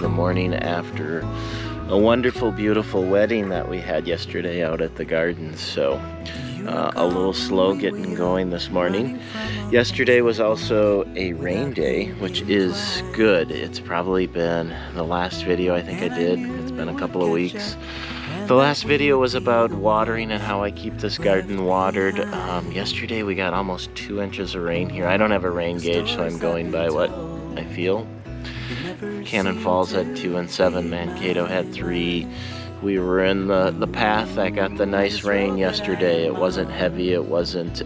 the morning after a wonderful, beautiful wedding that we had yesterday out at the gardens. So a little slow getting going this morning. Yesterday was also a rain day, which is good. It's probably been the last video I think I did. It's been a couple of weeks. The last video was about watering and how I keep this garden watered. Yesterday we got almost 2 inches of rain here. I don't have a rain gauge, so I'm going by what I feel. Cannon Falls had 2 and 7, Mankato had 3. We were in the path that got the nice rain yesterday. It wasn't heavy, it wasn't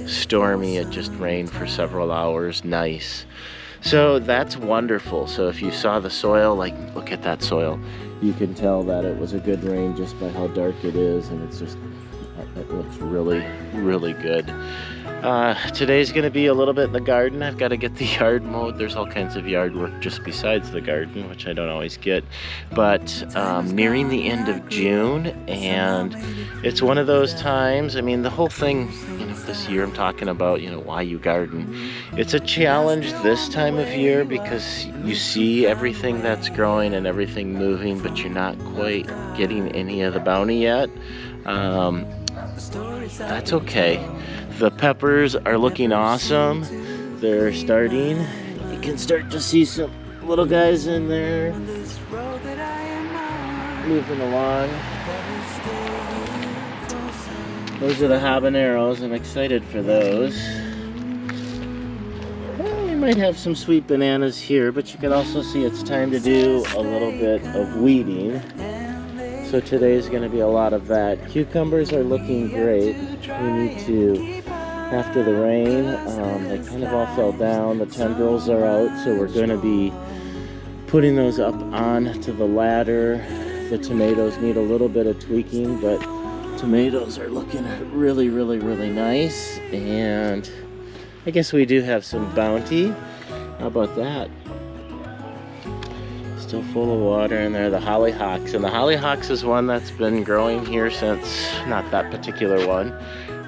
stormy, it just rained for several hours, nice. So that's wonderful. So if you saw the soil, like look at that soil, you can tell that it was a good rain just by how dark it is, and it looks really, really good. Today's gonna be a little bit in the garden. I've got to get the yard mowed. There's all kinds of yard work just besides the garden, which I don't always get. But nearing the end of June, and it's one of those times, I mean, the whole thing, this year I'm talking about, why you garden. It's a challenge this time of year because you see everything that's growing and everything moving, but you're not quite getting any of the bounty yet. That's okay. The peppers are looking awesome. They're starting. You can start to see some little guys in there moving along. Those are the habaneros. I'm excited for those. Well, you might have some sweet bananas here, but you can also see it's time to do a little bit of weeding. So today's going to be a lot of that. Cucumbers are looking great. We need to, after the rain, they kind of all fell down. The tendrils are out, so we're going to be putting those up onto the ladder. The tomatoes need a little bit of tweaking, but tomatoes are looking really, really, really nice. And I guess we do have some bounty. How about that? Still full of water in there. The hollyhocks, and the hollyhocks is one that's been growing here since, not that particular one,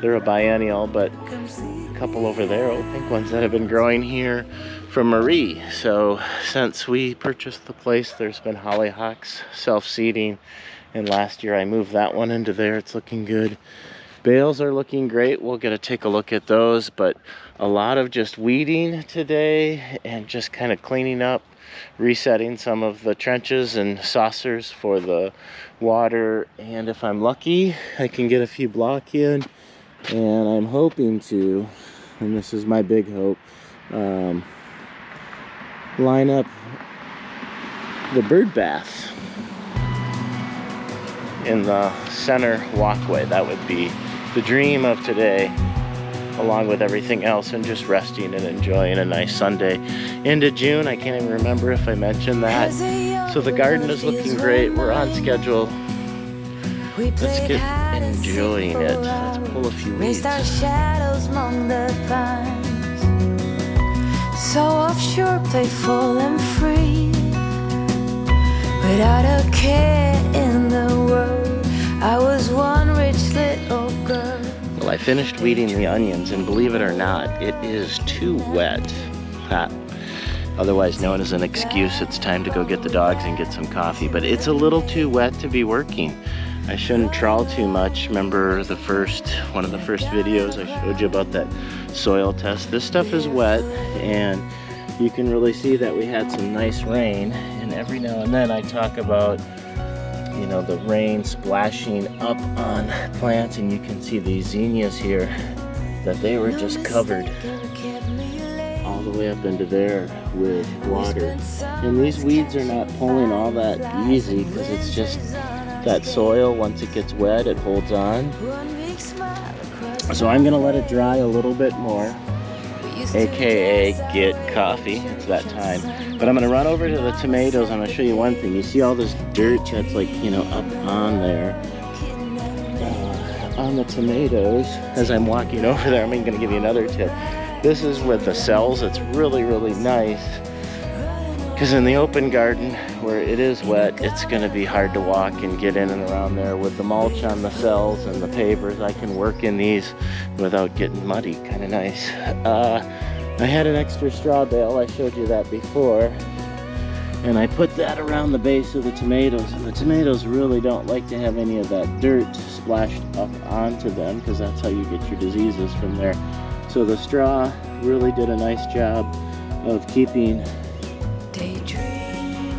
they're a biennial, but a couple over there, pink ones that have been growing here from Marie. So since we purchased the place, there's been hollyhocks self-seeding, and last year I moved that one into there. It's looking good. Bales are looking great. We'll get to take a look at those, but a lot of just weeding today and just kind of cleaning up, resetting some of the trenches and saucers for the water, and if I'm lucky I can get a few block in, and I'm hoping to, and this is my big hope, line up the bird bath in the center walkway. That would be the dream of today, along with everything else, and just resting and enjoying a nice Sunday into June. I can't even remember if I mentioned that. So the garden is looking great. We're on schedule. Let's get enjoying it. Let's pull a few weeds. Our shadows among the pines, so offshore, playful and free, without a care in the world. I was one rich little girl. Well, I finished weeding the onions, and believe it or not, it is too wet. Otherwise known as an excuse. It's time to go get the dogs and get some coffee, but it's a little too wet to be working. I shouldn't trawl too much. Remember one of the first videos I showed you about that soil test? This stuff is wet, and you can really see that we had some nice rain, and every now and then I talk about the rain splashing up on plants, and you can see these zinnias here, that they were just covered all the way up into there with water. And these weeds are not pulling all that easy because it's just that soil, once it gets wet, it holds on. So I'm gonna let it dry a little bit more, aka get coffee. It's that time. But I'm gonna run over to the tomatoes. I'm gonna show you one thing. You see all this dirt that's like up on there on the tomatoes. As I'm walking over there, I'm gonna give you another tip. This is with the cells. It's really, really nice, because in the open garden where it is wet, it's going to be hard to walk and get in and around there. With the mulch on the cells and the pavers, I can work in these without getting muddy. Kind of nice. I had an extra straw bale. I showed you that before. And I put that around the base of the tomatoes, and the tomatoes really don't like to have any of that dirt splashed up onto them, because that's how you get your diseases from there. So the straw really did a nice job of keeping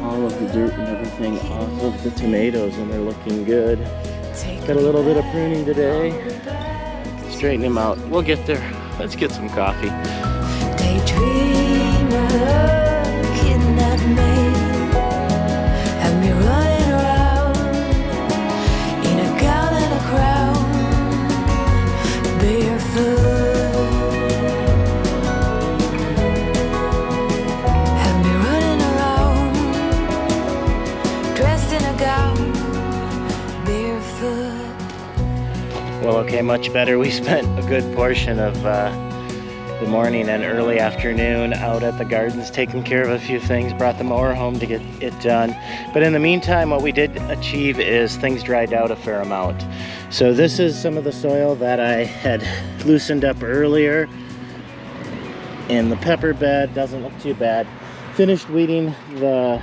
all of the dirt and everything off of the tomatoes, and they're looking good. Got a little bit of pruning today. Straighten them out. We'll get there. Let's get some coffee. Looking at me, have me running around in a gown and a crown, barefoot. Have me running around, dressed in a gown, barefoot. Well, okay, much better. We spent a good portion of the morning and early afternoon out at the gardens taking care of a few things, brought the mower home to get it done. But in the meantime, what we did achieve is things dried out a fair amount. So this is some of the soil that I had loosened up earlier, and the pepper bed doesn't look too bad. Finished weeding the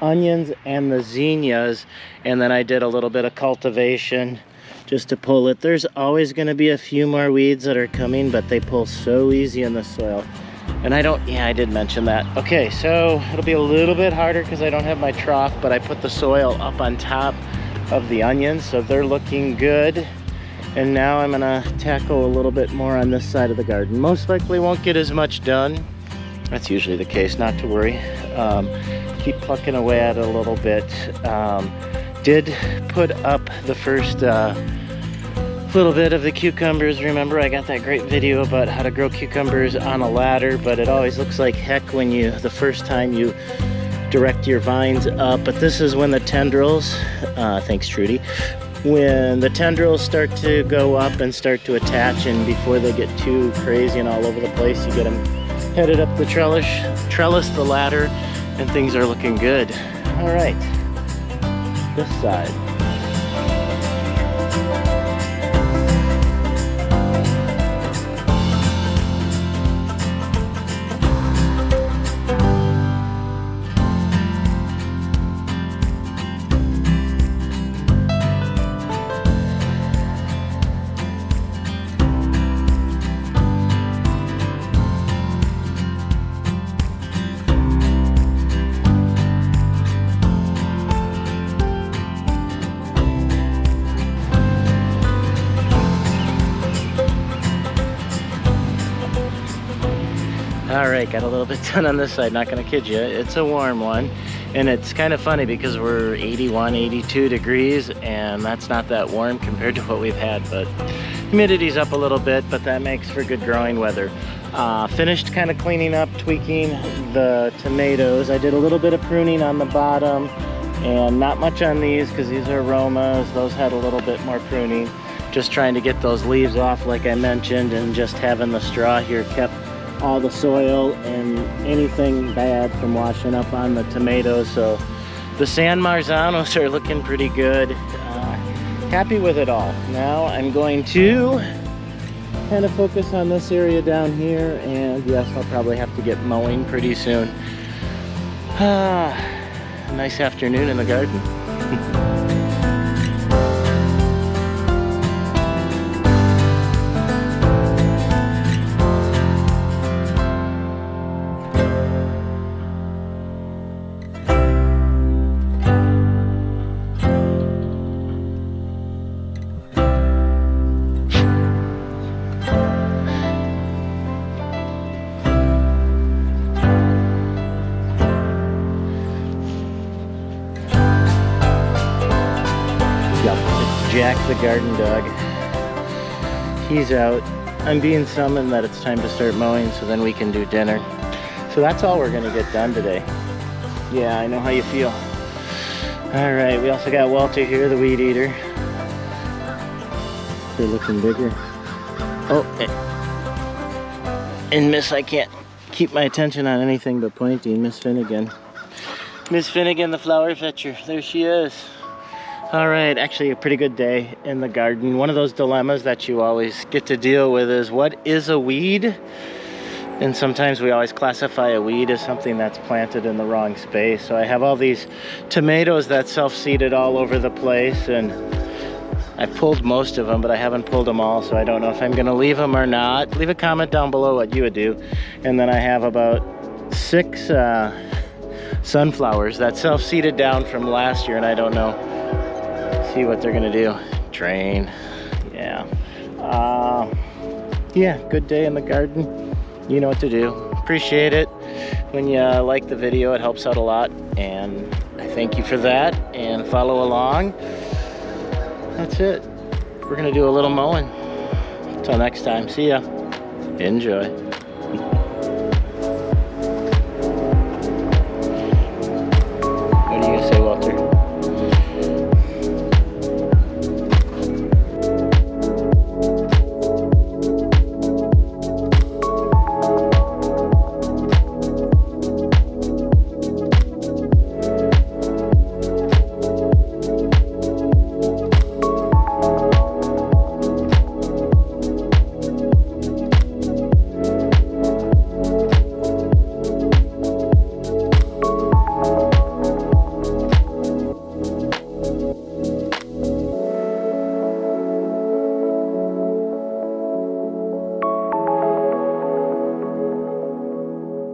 onions and the zinnias, and then I did a little bit of cultivation just to pull it. There's always going to be a few more weeds that are coming, but they pull so easy in the soil. And I did mention that. Okay, so it'll be a little bit harder because I don't have my trough, but I put the soil up on top of the onions, so they're looking good. And now I'm gonna tackle a little bit more on this side of the garden. Most likely won't get as much done. That's usually the case, not to worry. Keep plucking away at it a little bit. Did put up the first little bit of the cucumbers. Remember, I got that great video about how to grow cucumbers on a ladder, but it always looks like heck when the first time you direct your vines up. But this is when the tendrils, thanks Trudy, when the tendrils start to go up and start to attach, and before they get too crazy and all over the place, you get them headed up the trellis, the ladder, and things are looking good. All right, this side. All right, got a little bit done on this side, not gonna kid you. It's a warm one, and it's kind of funny because we're 81, 82 degrees, and that's not that warm compared to what we've had, but humidity's up a little bit, but that makes for good growing weather. Finished kind of cleaning up, tweaking the tomatoes. I did a little bit of pruning on the bottom, and not much on these because these are aromas. Those had a little bit more pruning. Just trying to get those leaves off like I mentioned, and just having the straw here kept all the soil and anything bad from washing up on the tomatoes. So the San Marzanos are looking pretty good. Happy with it all. Now I'm going to kind of focus on this area down here, and yes, I'll probably have to get mowing pretty soon. Nice afternoon in the garden. Jack the garden dog. He's out. I'm being summoned that it's time to start mowing so then we can do dinner. So that's all we're gonna get done today. Yeah, I know how you feel. All right, we also got Walter here, the weed eater. They're looking bigger. Oh, and Miss, I can't keep my attention on anything but pointing. Miss Finnegan. Miss Finnegan, the flower fetcher. There she is. All right, actually a pretty good day in the garden. One of those dilemmas that you always get to deal with is, what is a weed And sometimes we always classify a weed as something that's planted in the wrong space. So I have all these tomatoes that self-seeded all over the place, and I've pulled most of them, but I haven't pulled them all, so I don't know if I'm gonna leave them or not. Leave a comment down below what you would do. And then I have about 6 sunflowers that self-seeded down from last year, and I don't know. See what they're gonna do. Drain. Yeah. Yeah, good day in the garden. You know what to do. Appreciate it. When you like the video, it helps out a lot, and I thank you for that, and follow along. That's it. We're gonna do a little mowing. Until next time, see ya. Enjoy.